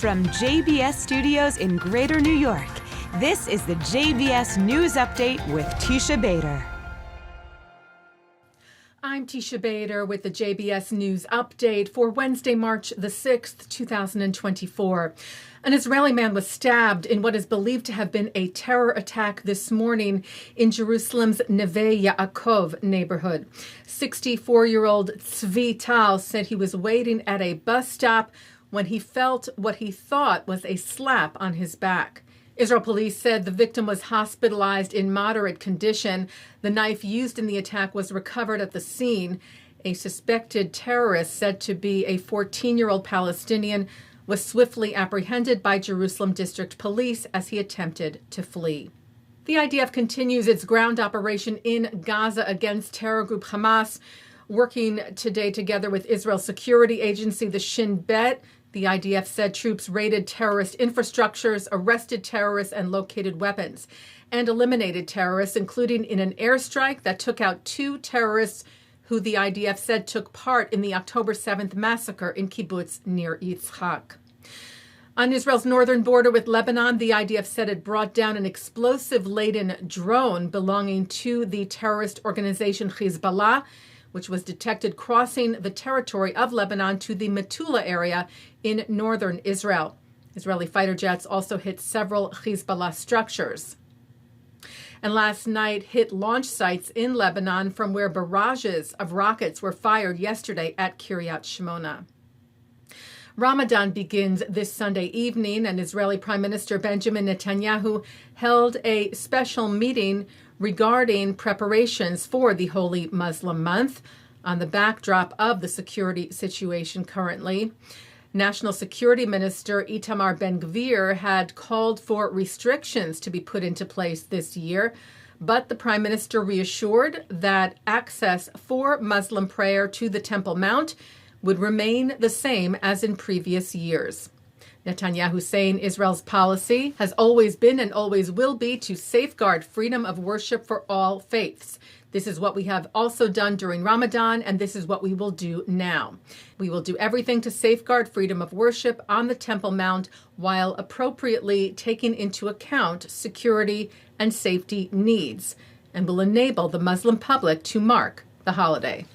From JBS Studios in Greater New York, this is the JBS News Update with Teisha Bader. I'm Teisha Bader with the JBS News Update for Wednesday, March the 6th, 2024. An Israeli man was stabbed in what is believed to have been a terror attack this morning in Jerusalem's Neve Yaakov neighborhood. 64-year-old Steve Weil said he was waiting at a bus stop when he felt what he thought was a slap on his back. Israel police said the victim was hospitalized in moderate condition. The knife used in the attack was recovered at the scene. A suspected terrorist, said to be a 14-year-old Palestinian, was swiftly apprehended by Jerusalem District Police as he attempted to flee. The IDF continues its ground operation in Gaza against terror group Hamas, working today together with Israel's security agency, the Shin Bet. The IDF said troops raided terrorist infrastructures, arrested terrorists, and located weapons, and eliminated terrorists, including in an airstrike that took out 2 terrorists who the IDF said took part in the October 7th massacre in kibbutz near Yitzhak. On Israel's northern border with Lebanon, the IDF said it brought down an explosive-laden drone belonging to the terrorist organization Hezbollah, which was detected crossing the territory of Lebanon to the Metula area in northern Israel. Israeli fighter jets also hit several Hezbollah structures. And last night hit launch sites in Lebanon from where barrages of rockets were fired yesterday at Kiryat Shmona. Ramadan begins this Sunday evening, and Israeli Prime Minister Benjamin Netanyahu held a special meeting regarding preparations for the Holy Muslim month on the backdrop of the security situation currently. National Security Minister Itamar Ben-Gvir had called for restrictions to be put into place this year, but the Prime Minister reassured that access for Muslim prayer to the Temple Mount would remain the same as in previous years. Netanyahu saying Israel's policy has always been and always will be to safeguard freedom of worship for all faiths. This is what we have also done during Ramadan, and this is what we will do now. We will do everything to safeguard freedom of worship on the Temple Mount while appropriately taking into account security and safety needs, and will enable the Muslim public to mark the holiday.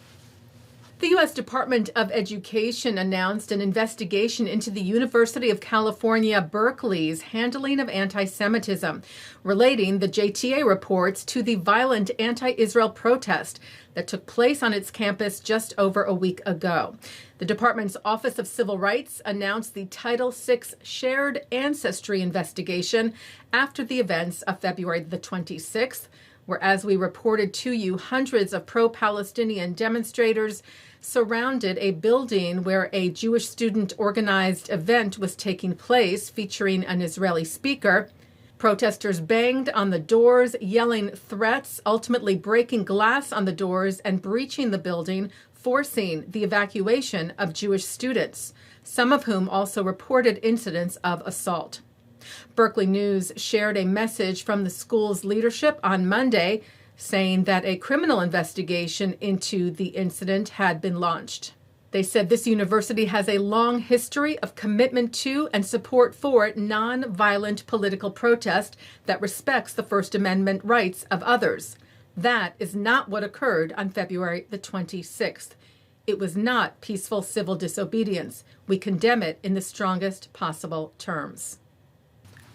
The U.S. Department of Education announced an investigation into the University of California, Berkeley's handling of anti-Semitism, relating the JTA reports to the violent anti-Israel protest that took place on its campus just over a week ago. The department's Office of Civil Rights announced the Title VI Shared Ancestry investigation after the events of February the 26th, where, as we reported to you, hundreds of pro-Palestinian demonstrators surrounded a building where a Jewish student-organized event was taking place featuring an Israeli speaker. Protesters banged on the doors, yelling threats, ultimately breaking glass on the doors and breaching the building, forcing the evacuation of Jewish students, some of whom also reported incidents of assault. Berkeley News shared a message from the school's leadership on Monday saying that a criminal investigation into the incident had been launched. They said this university has a long history of commitment to and support for nonviolent political protest that respects the First Amendment rights of others. That is not what occurred on February the 26th. It was not peaceful civil disobedience. We condemn it in the strongest possible terms.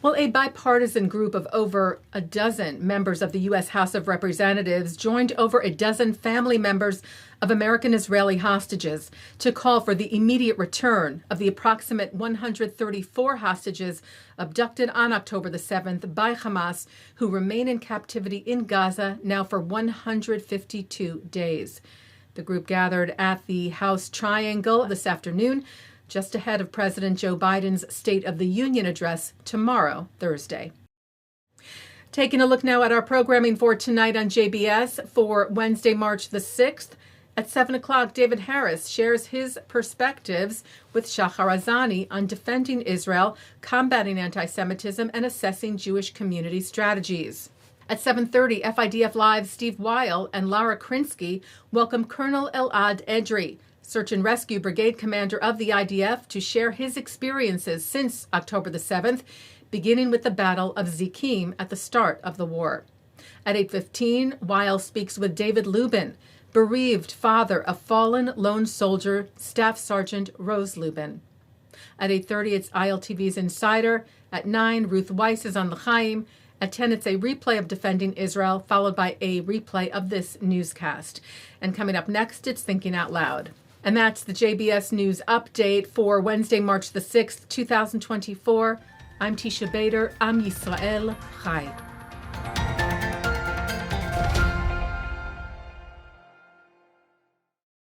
Well, a bipartisan group of over a dozen members of the U.S. House of Representatives joined over a dozen family members of American Israeli hostages to call for the immediate return of the approximate 134 hostages abducted on October the 7th by Hamas, who remain in captivity in Gaza now for 152 days. The group gathered at the House Triangle this afternoon, just ahead of President Joe Biden's State of the Union address tomorrow, Thursday. Taking a look now at our programming for tonight on JBS for Wednesday, March the 6th. At 7 o'clock, David Harris shares his perspectives with Shahar Azani on defending Israel, combating anti-Semitism, and assessing Jewish community strategies. At 7:30, FIDF Live's Steve Weil and Lara Krinsky welcome Colonel Elad Edri, Search and Rescue Brigade Commander of the IDF, to share his experiences since October the 7th, beginning with the Battle of Zikim at the start of the war. At 8:15, Weil speaks with David Lubin, bereaved father of fallen lone soldier Staff Sgt. Rose Lubin. At 8:30, it's ILTV's Insider. At 9, Ruth Weiss is on L'chaim. At 10, it's a replay of Defending Israel, followed by a replay of this newscast. And coming up next, it's Thinking Out Loud. And that's the JBS News Update for Wednesday, March the 6th, 2024. I'm Teisha Bader. Am Yisrael Chai.